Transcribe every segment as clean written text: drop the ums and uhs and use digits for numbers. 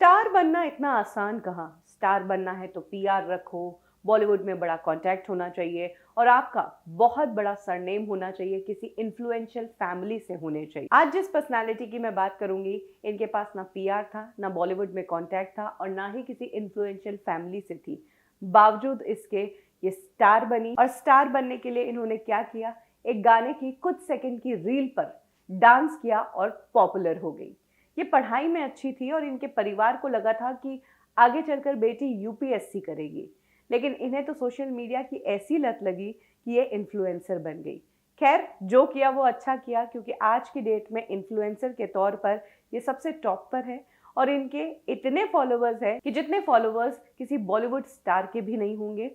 Star बनना इतना आसान कहाँ। स्टार बनना है तो पीआर रखो, बॉलीवुड में बड़ा कॉन्टैक्ट होना चाहिए और आपका बहुत बड़ा सरनेम होना चाहिए, किसी इन्फ्लुएंशियल फैमिली से होने चाहिए। आज जिस पर्सनालिटी की मैं बात करूंगी, इनके पास ना पीआर था, ना बॉलीवुड में कॉन्टैक्ट था और ना ही किसी इन्फ्लुएंशियल फैमिली से थी। बावजूद इसके ये स्टार बनी। और स्टार बनने के लिए इन्होंने क्या किया, एक गाने की कुछ सेकंड की रील पर डांस किया और पॉपुलर हो गई। ये पढ़ाई में अच्छी थी और इनके परिवार को लगा था कि आगे चलकर बेटी यूपीएससी करेगी, लेकिन इन्हें तो सोशल मीडिया की ऐसी लत लगी कि ये इन्फ्लुएंसर बन गई। खैर, जो किया वो अच्छा किया, क्योंकि आज की डेट में इन्फ्लुएंसर के तौर पर ये सबसे टॉप पर है और इनके इतने फॉलोअर्स हैं कि जितने फॉलोअर्स किसी बॉलीवुड स्टार के भी नहीं होंगे।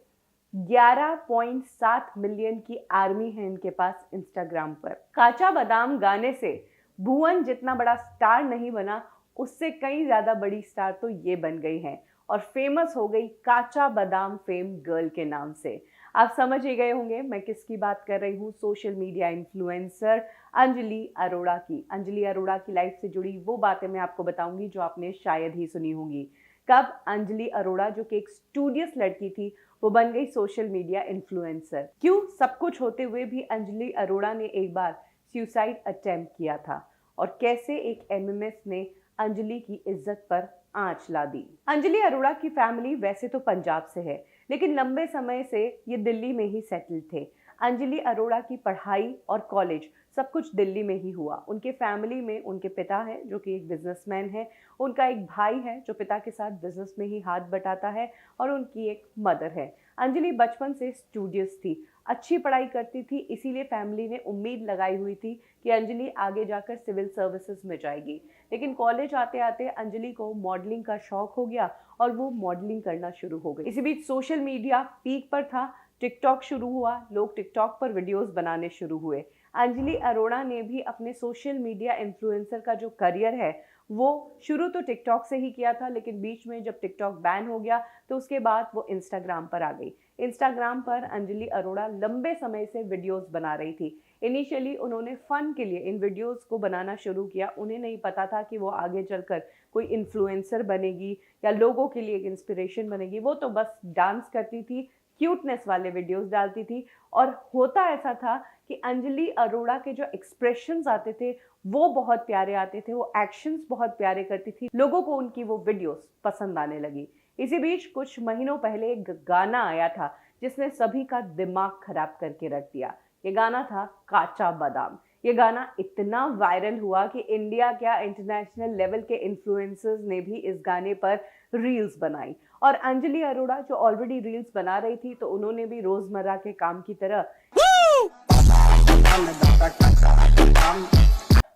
11.7 मिलियन की आर्मी है इनके पास इंस्टाग्राम पर। काचा बादाम गाने से भुवन जितना बड़ा स्टार नहीं बना, उससे कई ज्यादा बड़ी स्टार तो ये बन गई हैं और फेमस हो गई काचा बादाम फेम गर्ल के नाम से। आप समझ ही गए होंगे मैं किसकी बात कर रही हूँ। Social media influencer Anjali Arora की। अंजलि अरोड़ा की लाइफ से जुड़ी वो बातें मैं आपको बताऊंगी जो आपने शायद ही सुनी होंगी। कब अंजलि अरोड़ा, जो कि एक स्टूडियस लड़की थी, वो बन गई सोशल मीडिया इन्फ्लुएंसर। क्यों? सब कुछ होते हुए भी अंजलि अरोड़ा ने एक बार सुसाइड अटेम्प्ट किया था और कैसे एक एमएमएस ने अंजलि की इज्जत पर आंच ला दी। अंजलि अरोड़ा की फैमिली वैसे तो पंजाब से है, लेकिन लंबे समय से ये दिल्ली में ही सेटल थे। अंजलि अरोड़ा की पढ़ाई और कॉलेज सब कुछ दिल्ली में ही हुआ। उनके फैमिली में उनके पिता हैं जो कि एक बिजनेसमैन है, उनका एक भाई है जो पिता के साथ बिजनेस में ही हाथ बटाता है और उनकी एक मदर है। अंजलि बचपन से स्टूडियस थी, अच्छी पढ़ाई करती थी, इसीलिए फैमिली ने उम्मीद लगाई हुई थी कि अंजलि आगे जाकर सिविल सर्विसेज में जाएगी। लेकिन कॉलेज आते आते अंजलि को मॉडलिंग का शौक हो गया और वो मॉडलिंग करना शुरू हो गई। इसी बीच सोशल मीडिया पीक पर था, टिकटॉक शुरू हुआ, लोग टिकटॉक पर वीडियोस बनाने शुरू हुए। अंजलि अरोड़ा ने भी अपने सोशल मीडिया इन्फ्लुएंसर का जो करियर है वो शुरू तो टिकटॉक से ही किया था, लेकिन बीच में जब टिकटॉक बैन हो गया तो उसके बाद वो इंस्टाग्राम पर आ गई। इंस्टाग्राम पर अंजलि अरोड़ा लंबे समय से वीडियोस बना रही थी। इनिशियली उन्होंने फन के लिए इन वीडियोस को बनाना शुरू किया। उन्हें नहीं पता था कि वो आगे चलकर कोई इन्फ्लुएंसर बनेगी या लोगों के लिए एक इंस्पिरेशन बनेगी। वो तो बस डांस करती थी, क्यूटनेस वाले वीडियोस डालती थी और होता ऐसा था कि अंजलि अरोड़ा के जो एक्सप्रेशंस आते थे वो बहुत प्यारे आते थे, वो एक्शंस बहुत प्यारे करती थी, लोगों को उनकी वो वीडियोस पसंद आने लगी। इसी बीच कुछ महीनों पहले एक गाना आया था जिसने सभी का दिमाग खराब करके रख दिया। ये गाना था काचा बादाम। ये गाना इतना वायरल हुआ कि इंडिया क्या, इंटरनेशनल लेवल के इन्फ्लुएंसर्स ने भी इस गाने पर रील्स बनाई। और अंजलि अरोड़ा जो ऑलरेडी रील्स बना रही थी, तो उन्होंने भी रोजमर्रा के काम की तरह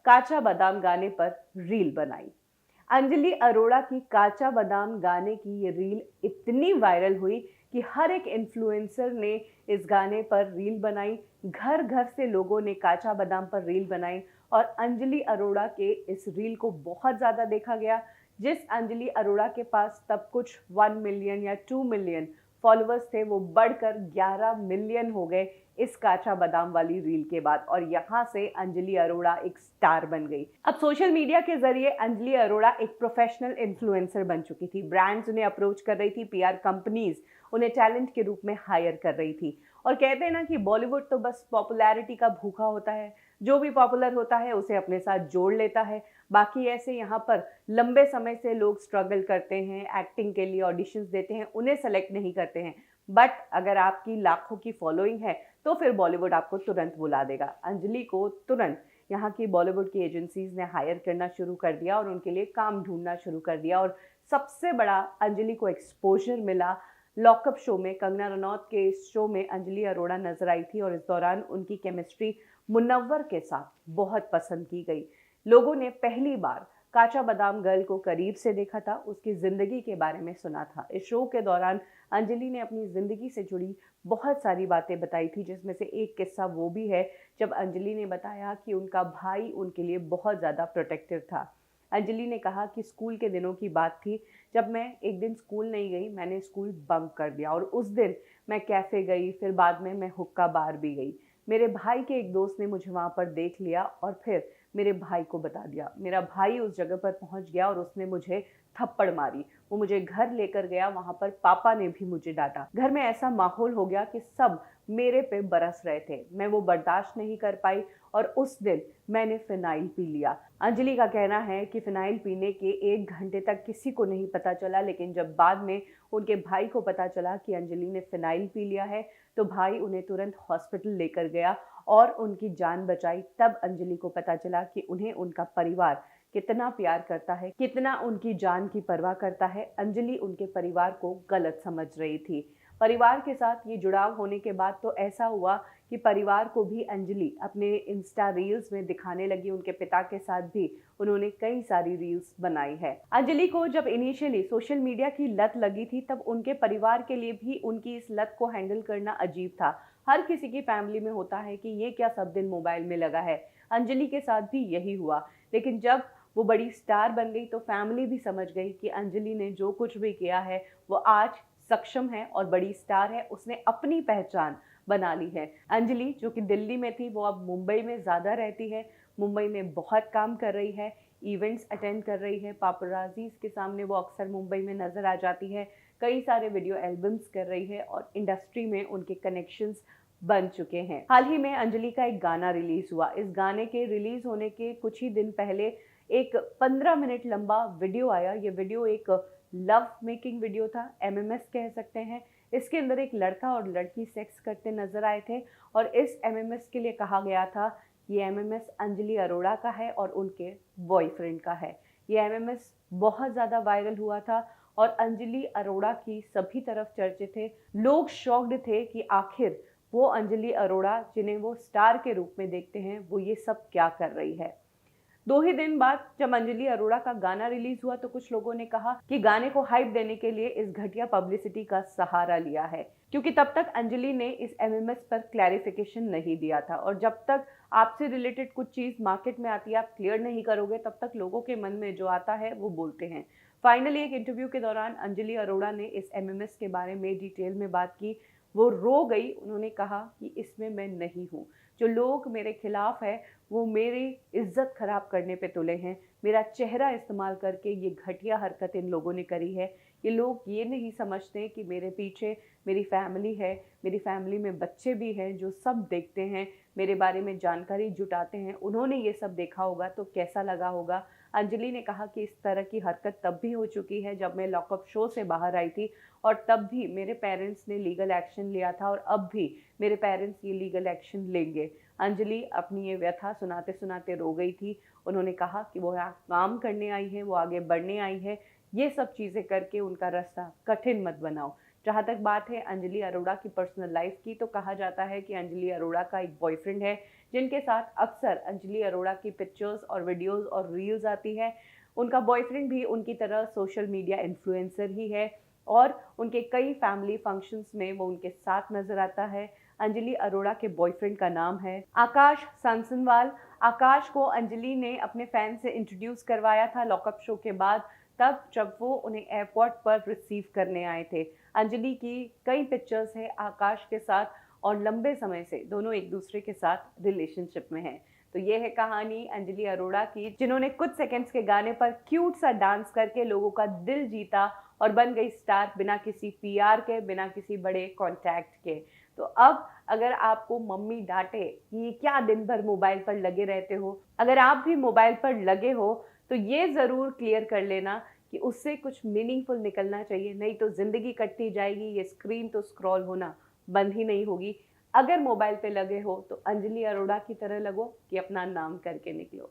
काचा बादाम गाने पर रील बनाई। अंजलि अरोड़ा की काचा बादाम गाने की ये रील इतनी वायरल हुई कि हर एक इन्फ्लुएंसर ने इस गाने पर रील बनाई। घर घर से लोगों ने काचा बादाम पर रील बनाई और अंजलि अरोड़ा के इस रील को बहुत ज़्यादा देखा गया। जिस अंजलि अरोड़ा के पास तब कुछ 1 मिलियन या 2 मिलियन फॉलोअर्स थे, वो बढ़कर 11 मिलियन हो गए इस काचा बादाम वाली रील के बाद और यहाँ से अंजलि अरोड़ा एक स्टार बन गई। अब सोशल मीडिया के जरिए अंजलि अरोड़ा एक प्रोफेशनल इन्फ्लुएंसर बन चुकी थी। ब्रांड्स उन्हें अप्रोच कर रही थी, पीआर कंपनीज उन्हें टैलेंट के रूप में हायर कर रही थी। और कहते हैं ना कि बॉलीवुड तो बस पॉपुलैरिटी का भूखा होता है, जो भी पॉपुलर होता है उसे अपने साथ जोड़ लेता है। बाकी ऐसे यहाँ पर लंबे समय से लोग स्ट्रगल करते हैं, एक्टिंग के लिए ऑडिशंस देते हैं, उन्हें सेलेक्ट नहीं करते हैं। बट अगर आपकी लाखों की फॉलोइंग है तो फिर बॉलीवुड आपको तुरंत बुला देगा। अंजलि को तुरंत यहाँ की बॉलीवुड की एजेंसीज ने हायर करना शुरू कर दिया और उनके लिए काम ढूंढना शुरू कर दिया। और सबसे बड़ा अंजलि को एक्सपोजर मिला लॉकअप शो में। कंगना रनौत के इस शो में अंजलि अरोड़ा नजर आई थी और इस दौरान उनकी केमिस्ट्री मुनव्वर के साथ बहुत पसंद की गई। लोगों ने पहली बार काचा बादाम गर्ल को करीब से देखा था, उसकी जिंदगी के बारे में सुना था। इस शो के दौरान अंजलि ने अपनी जिंदगी से जुड़ी बहुत सारी बातें बताई थी, जिसमें से एक किस्सा वो भी है जब अंजलि ने बताया कि उनका भाई उनके लिए बहुत ज़्यादा प्रोटेक्टिव था। अंजलि ने कहा कि स्कूल के दिनों की बात थी जब मैं एक दिन स्कूल नहीं गई, मैंने स्कूल बंक कर दिया और उस दिन मैं कैफ़े गई, फिर बाद में मैं हुक्का बार भी गई। मेरे भाई के एक दोस्त ने मुझे वहाँ पर देख लिया और फिर मेरे भाई को बता दिया। मेरा भाई उस जगह पर पहुंच गया और उसने मुझे थप्पड़ मारी। वो मुझे घर लेकर गया, वहां पर पापा ने भी मुझे डांटा। घर में ऐसा माहौल हो गया कि सब मेरे पे बरस रहे थे। मैं वो बर्दाश्त नहीं कर पाई और उस दिन मैंने फिनाइल पी लिया। अंजलि का कहना है कि फिनाइल पीने के 1 घंटे तक किसी को नहीं पता चला, लेकिन जब बाद में उनके भाई को पता चला कि अंजलि ने फिनाइल पी लिया है तो भाई उन्हें तुरंत हॉस्पिटल लेकर गया और उनकी जान बचाई। तब अंजलि को पता चला कि उन्हें उनका परिवार कितना प्यार करता है, कितना उनकी जान की परवाह करता है। अंजलि उनके परिवार को गलत समझ रही थी। परिवार के साथ ये जुड़ाव होने के बाद तो ऐसा हुआ कि परिवार को भी अंजलि अपने इंस्टा रील्स में दिखाने लगी। उनके पिता के साथ भी उन्होंने कई सारी रील्स बनाई है। अंजलि को जब इनिशियली सोशल मीडिया की लत लगी थी तब उनके परिवार के लिए भी उनकी इस लत को हैंडल करना अजीब था। हर किसी की फैमिली में होता है कि ये क्या सब दिन मोबाइल में लगा है। अंजलि के साथ भी यही हुआ, लेकिन जब वो बड़ी स्टार बन गई तो फैमिली भी समझ गई कि अंजलि ने जो कुछ भी किया है वो आज सक्षम है और बड़ी स्टार है। उसने अपनी पहचान बना ली है। अंजलि जो कि दिल्ली में थी वो अब मुंबई में ज़्यादा रहती है। मुंबई में बहुत काम कर रही है, इवेंट्स अटेंड कर रही है। पापराजीज के सामने वो अक्सर मुंबई में नज़र आ जाती है। कई सारे वीडियो एल्बम्स कर रही है और इंडस्ट्री में उनके कनेक्शंस बन चुके हैं। हाल ही में अंजलि का एक गाना रिलीज हुआ। इस गाने के रिलीज होने के कुछ ही दिन पहले एक 15 मिनट लंबा वीडियो आया। ये वीडियो एक लव मेकिंग वीडियो था, एमएमएस कह सकते हैं। इसके अंदर एक लड़का और लड़की सेक्स करते नजर आए थे और इस एमएमएस के लिए कहा गया था ये एमएमएस अंजलि अरोड़ा का है और उनके बॉयफ्रेंड का है। ये एमएमएस बहुत ज़्यादा वायरल हुआ था और अंजलि अरोड़ा की सभी तरफ चर्चे थे। लोग शॉक्ड थे कि आखिर वो अंजलि अरोड़ा जिन्हें वो स्टार के रूप में देखते हैं वो ये सब क्या कर रही है। 2 ही दिन बाद जब अंजलि अरोड़ा का गाना रिलीज हुआ तो कुछ लोगों ने कहा कि गाने को हाइप देने के लिए इस घटिया पब्लिसिटी का सहारा लिया है, क्योंकि तब तक अंजलि ने इस एमएमएस पर क्लैरिफिकेशन नहीं दिया था और जब तक आपसे रिलेटेड कुछ चीज मार्केट में आती है आप क्लियर नहीं करोगे तब तक लोगों के मन में जो आता है वो बोलते हैं। फाइनली एक इंटरव्यू के दौरान अंजलि अरोड़ा ने इस एमएमएस के बारे में डिटेल में बात की। वो रो गई। उन्होंने कहा कि इसमें मैं नहीं हूँ। जो लोग मेरे खिलाफ है वो मेरी इज्जत खराब करने पे तुले हैं। मेरा चेहरा इस्तेमाल करके ये घटिया हरकत इन लोगों ने करी है। ये लोग ये नहीं समझते कि मेरे पीछे मेरी फैमिली है, मेरी फैमिली में बच्चे भी हैं जो सब देखते हैं, मेरे बारे में जानकारी जुटाते हैं। उन्होंने ये सब देखा होगा तो कैसा लगा होगा। अंजलि ने कहा कि इस तरह की हरकत तब भी हो चुकी है जब मैं लॉकअप शो से बाहर आई थी और तब भी मेरे पेरेंट्स ने लीगल एक्शन लिया था और अब भी मेरे पेरेंट्स ये लीगल एक्शन लेंगे। अंजलि अपनी ये व्यथा सुनाते सुनाते रो गई थी। उन्होंने कहा कि वो यहाँ काम करने आई है, वो आगे बढ़ने आई है। ये सब चीज़ें करके उनका रास्ता कठिन मत बनाओ। जहाँ तक बात है अंजलि अरोड़ा की पर्सनल लाइफ की तो कहा जाता है कि अंजलि अरोड़ा का एक बॉयफ्रेंड है जिनके साथ अक्सर अंजलि अरोड़ा की पिक्चर्स और वीडियोस और रील्स आती है। उनका बॉयफ्रेंड भी उनकी तरह सोशल मीडिया इन्फ्लुएंसर ही है और उनके कई फैमिली फंक्शंस में वो उनके साथ नजर आता है। अंजलि अरोड़ा के बॉयफ्रेंड का नाम है आकाश सांसनवाल। आकाश को अंजलि ने अपने फैन से इंट्रोड्यूस करवाया था लॉकअप शो के बाद, तब जब वो उन्हें एयरपोर्ट पर रिसीव करने आए थे। अंजलि की कई पिक्चर्स है आकाश के साथ और लंबे समय से दोनों एक दूसरे के साथ रिलेशनशिप में हैं। तो ये है कहानी अंजलि अरोड़ा की, जिन्होंने कुछ सेकंड्स के गाने पर क्यूट सा डांस करके लोगों का दिल जीता और बन गई स्टार बिना किसी पीआर के, बिना किसी बड़े कॉन्टैक्ट के। तो अब अगर आपको मम्मी डांटे कि क्या दिन भर मोबाइल पर लगे रहते हो, अगर आप भी मोबाइल पर लगे हो तो ये ज़रूर क्लियर कर लेना कि उससे कुछ मीनिंगफुल निकलना चाहिए, नहीं तो ज़िंदगी कटती जाएगी। ये स्क्रीन तो स्क्रॉल होना बंद ही नहीं होगी। अगर मोबाइल पे लगे हो तो अंजलि अरोड़ा की तरह लगो कि अपना नाम करके निकलो।